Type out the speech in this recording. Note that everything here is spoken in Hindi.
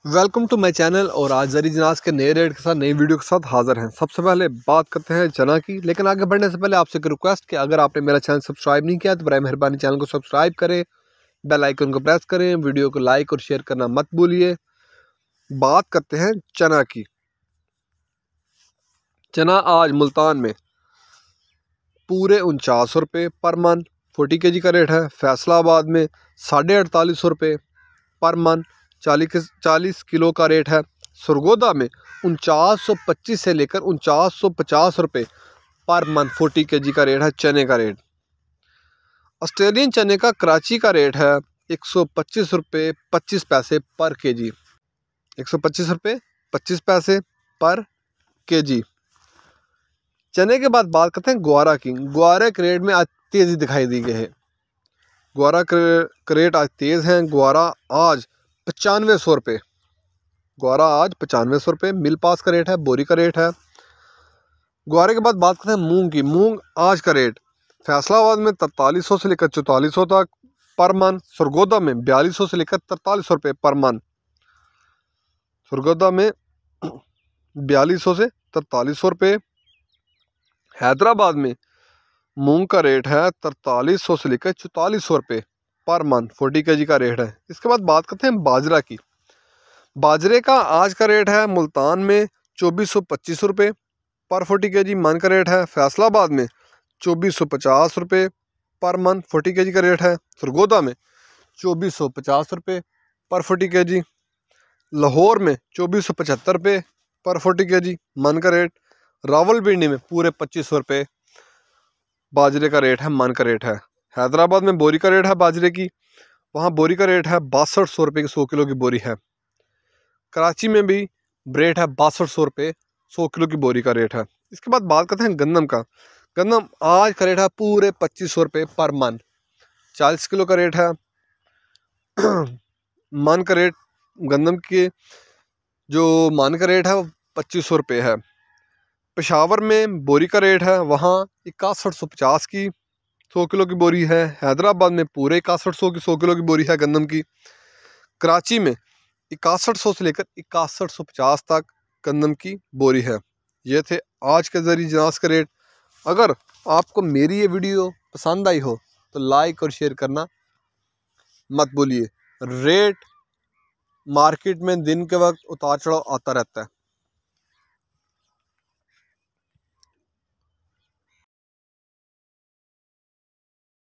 Welcome to my channel. और आज जरी जनाज के नए रेट के साथ नई वीडियो के साथ हाजिर हैं। सबसे पहले बात करते हैं चना की, लेकिन आगे बढ़ने से पहले आपसे एक रिक्वेस्ट कि अगर आपने मेरा चैनल सब्सक्राइब नहीं किया तो बराए मेहरबानी चैनल को सब्सक्राइब करें, बेल आइकन को प्रेस करें, वीडियो को लाइक और शेयर करना मत भूलिए। बात करते हैं चना की। चना आज मुल्तान में पूरे 49 रुपये पर मन 40 kg का रेट है। फैसलाबाद में 48.5 रुपये पर मन 40 किलो का रेट है। सरगोदा में 4925 से लेकर 4950 रुपये पर मन 40 kg का रेट है चने का रेट। ऑस्ट्रेलियन चने का कराची का रेट है 125 रुपये 25 पैसे पर केजी। 125 रुपये 25 पैसे पर केजी। चने के बाद बात करते हैं ग्वारा की। ग्वारा के रेट में आज तेज़ी दिखाई दी गई है। ग्वारा के रेट आज तेज़ हैं। ग्वारा आज 9500 रुपये। ग्वारा आज 9500 रुपये मिल पास का रेट है, बोरी का रेट है। ग्वारे के बाद बात करते हैं मूंग की। मूंग आज का रेट फैसलाबाद में 4300 से लेकर 4400 तक पर मन। सरगोदा में 4200 से लेकर 4300 रुपये पर मन। सरगोदा में 4200 से 4300 रुपये। हैदराबाद में मूंग का रेट है 4300 से लेकर 4400 रुपये पर मन 40 kg का रेट है। इसके बाद बात करते हैं बाजरा की। बाजरे का आज का रेट है मुल्तान में 2425 रुपये पर 40 kg मन का रेट है। फैसलाबाद में 2450 रुपये पर मन 40 kg का रेट है। सरगोदा में 2450 रुपये पर 40 kg। लाहौर में 2475 रुपये पर 40 kg मन का रेट। रावलपिंडी में पूरे 2500 रुपये बाजरे का रेट है, मन का रेट है। हैदराबाद में बोरी का रेट है बाजरे की, वहाँ बोरी का रेट है 6200 रुपये की 100 किलो की बोरी है। कराची में भी रेट है 6200 रुपये 100 किलो की बोरी का रेट है। इसके बाद बात करते हैं गंदम का। गंदम आज का रेट है पूरे 2500 रुपये पर मन। 40 किलो का रेट है। मन का रेट गंदम के जो मन का रेट है वो 2500 रुपये है। पेशावर में बोरी का रेट है वहाँ 6150 की 100 किलो की बोरी है। हैदराबाद में पूरे 6100 की 100 किलो की बोरी है गंदम की। कराची में 6100 से लेकर 6150 तक गंदम की बोरी है। ये थे आज के जरिए जनाज का रेट। अगर आपको मेरी ये वीडियो पसंद आई हो तो लाइक और शेयर करना मत भूलिए। रेट मार्केट में दिन के वक्त उतार चढ़ाव आता रहता है।